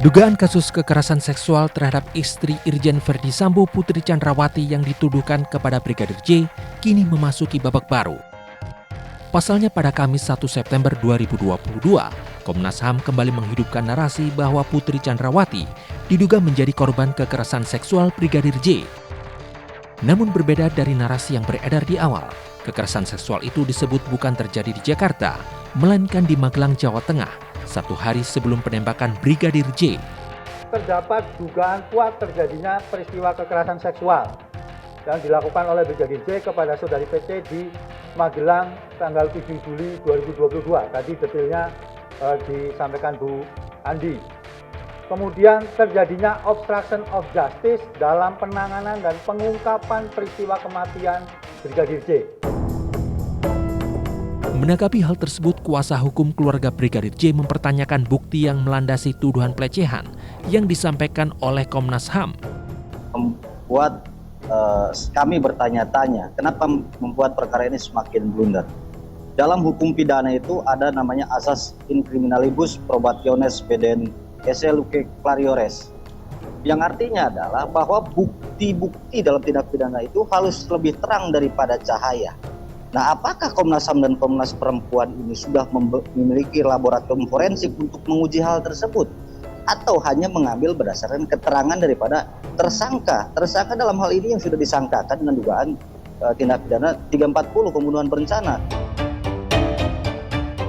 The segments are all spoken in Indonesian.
Dugaan kasus kekerasan seksual terhadap istri Irjen Verdi Sambo Putri Chandrawati yang dituduhkan kepada Brigadir J kini memasuki babak baru. Pasalnya pada Kamis 1 September 2022, Komnas HAM kembali menghidupkan narasi bahwa Putri Chandrawati diduga menjadi korban kekerasan seksual Brigadir J. Namun berbeda dari narasi yang beredar di awal, kekerasan seksual itu disebut bukan terjadi di Jakarta, melainkan di Magelang, Jawa Tengah, 1 hari sebelum penembakan Brigadir J. Terdapat dugaan kuat terjadinya peristiwa kekerasan seksual yang dilakukan oleh Brigadir J kepada saudari PC di Magelang tanggal 7 Juli 2022. Tadi detailnya disampaikan Bu Andi. Kemudian terjadinya obstruction of justice dalam penanganan dan pengungkapan peristiwa kematian Brigadir J. Menanggapi hal tersebut, kuasa hukum keluarga Brigadir J mempertanyakan bukti yang melandasi tuduhan pelecehan yang disampaikan oleh Komnas HAM. Membuat kami bertanya-tanya, kenapa membuat perkara ini semakin blunder? Dalam hukum pidana itu ada namanya asas in criminalibus probationis pedent esse luce clariores, yang artinya adalah bahwa bukti-bukti dalam tindak pidana itu harus lebih terang daripada cahaya. Nah, apakah Komnas HAM dan Komnas Perempuan ini sudah memiliki laboratorium forensik untuk menguji hal tersebut? Atau hanya mengambil berdasarkan keterangan daripada tersangka? Tersangka dalam hal ini yang sudah disangkakan dengan dugaan tindak pidana 340 pembunuhan berencana.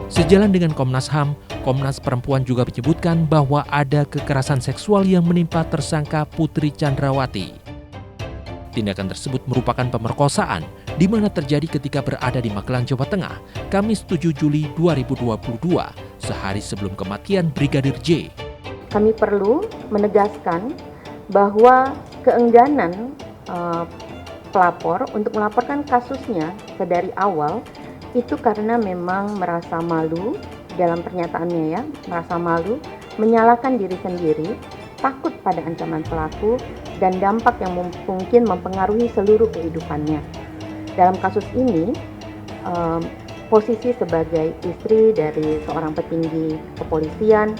Sejalan dengan Komnas HAM, Komnas Perempuan juga menyebutkan bahwa ada kekerasan seksual yang menimpa tersangka Putri Chandrawati. Tindakan tersebut merupakan pemerkosaan di mana terjadi ketika berada di Magelang, Jawa Tengah, Kamis 7 Juli 2022, sehari sebelum kematian Brigadir J. Kami perlu menegaskan bahwa keengganan pelapor untuk melaporkan kasusnya dari awal itu karena memang merasa malu dalam pernyataannya ya, merasa malu, menyalahkan diri sendiri, takut pada ancaman pelaku, dan dampak yang mungkin mempengaruhi seluruh kehidupannya. Dalam kasus ini, posisi sebagai istri dari seorang petinggi kepolisian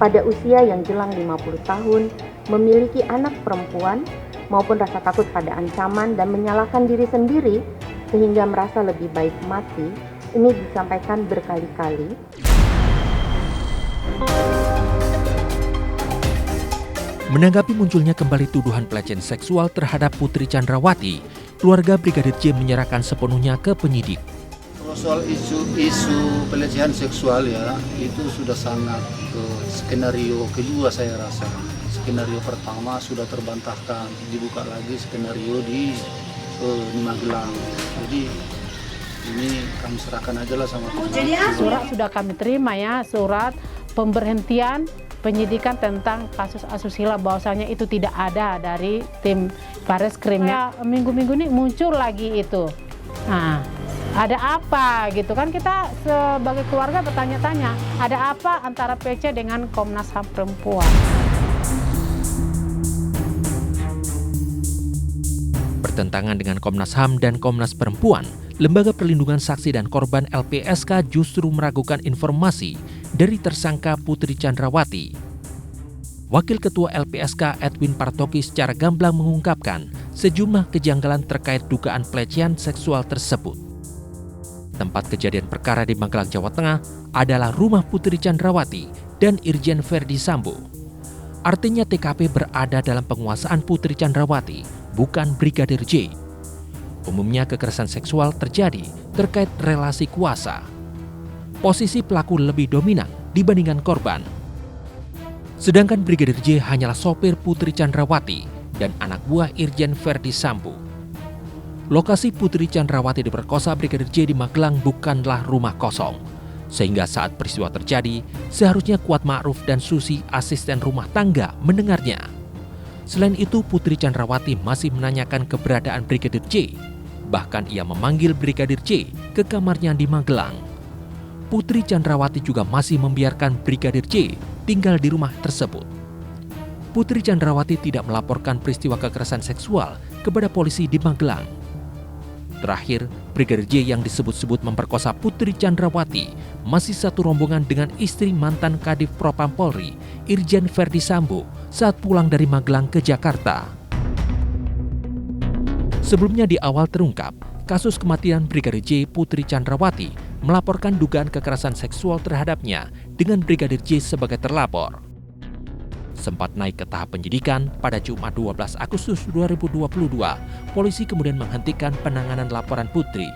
pada usia yang jelang 50 tahun, memiliki anak perempuan maupun rasa takut pada ancaman dan menyalahkan diri sendiri sehingga merasa lebih baik mati, ini disampaikan berkali-kali. Menanggapi munculnya kembali tuduhan pelecehan seksual terhadap Putri Chandrawati, keluarga Brigadir J menyerahkan sepenuhnya ke penyidik. Soal isu pelecehan seksual ya, itu sudah sangat skenario kedua saya rasa. Skenario pertama sudah terbantahkan, dibuka lagi skenario di Magelang. Jadi ini kami serahkan aja lah sama surat sudah kami terima ya, surat pemberhentian penyidikan tentang kasus asusila, bahwasanya itu tidak ada dari tim Bareskrim ya. Minggu-minggu ini muncul lagi itu. Nah, ada apa gitu kan, kita sebagai keluarga bertanya-tanya, ada apa antara PC dengan Komnas HAM Perempuan? Bertentangan dengan Komnas HAM dan Komnas Perempuan, Lembaga Perlindungan Saksi dan Korban LPSK justru meragukan informasi dari tersangka Putri Chandrawati. Wakil Ketua LPSK Edwin Partogi secara gamblang mengungkapkan sejumlah kejanggalan terkait dugaan pelecehan seksual tersebut. Tempat kejadian perkara di Magelang, Jawa Tengah adalah rumah Putri Chandrawati dan Irjen Verdi Sambo. Artinya TKP berada dalam penguasaan Putri Chandrawati, bukan Brigadir J. Umumnya kekerasan seksual terjadi terkait relasi kuasa. Posisi pelaku lebih dominan dibandingkan korban. Sedangkan Brigadir J hanyalah sopir Putri Chandrawati dan anak buah Irjen Verdi Sambo. Lokasi Putri Chandrawati diperkosa Brigadir J di Magelang bukanlah rumah kosong. Sehingga saat peristiwa terjadi, seharusnya Kuat Ma'ruf dan Susi, asisten rumah tangga, mendengarnya. Selain itu, Putri Chandrawati masih menanyakan keberadaan Brigadir J. Bahkan ia memanggil Brigadir J ke kamarnya di Magelang. Putri Chandrawati juga masih membiarkan Brigadir J tinggal di rumah tersebut. Putri Chandrawati tidak melaporkan peristiwa kekerasan seksual kepada polisi di Magelang. Terakhir, Brigadir J yang disebut-sebut memperkosa Putri Chandrawati masih satu rombongan dengan istri mantan Kadif Propam Polri, Irjen Verdi Sambo, saat pulang dari Magelang ke Jakarta. Sebelumnya di awal terungkap, kasus kematian Brigadir J Putri Chandrawati melaporkan dugaan kekerasan seksual terhadapnya dengan Brigadir J sebagai terlapor. Sempat naik ke tahap penyidikan, pada Jumat 12 Agustus 2022, polisi kemudian menghentikan penanganan laporan Putri.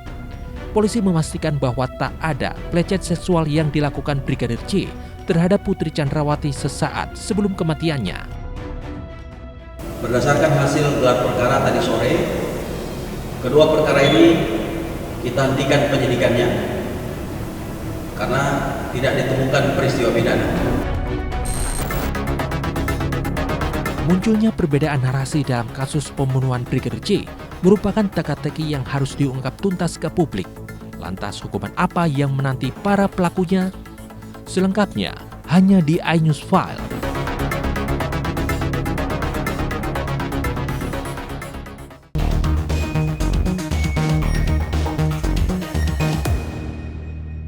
Polisi memastikan bahwa tak ada pelecehan seksual yang dilakukan Brigadir J terhadap Putri Chandrawati sesaat sebelum kematiannya. Berdasarkan hasil gelar perkara tadi sore, kedua perkara ini kita hentikan penyidikannya karena tidak ditemukan peristiwa pidana. Munculnya perbedaan narasi dalam kasus pembunuhan Brigadir J merupakan teka-teki yang harus diungkap tuntas ke publik. Lantas hukuman apa yang menanti para pelakunya? Selengkapnya hanya di iNews File.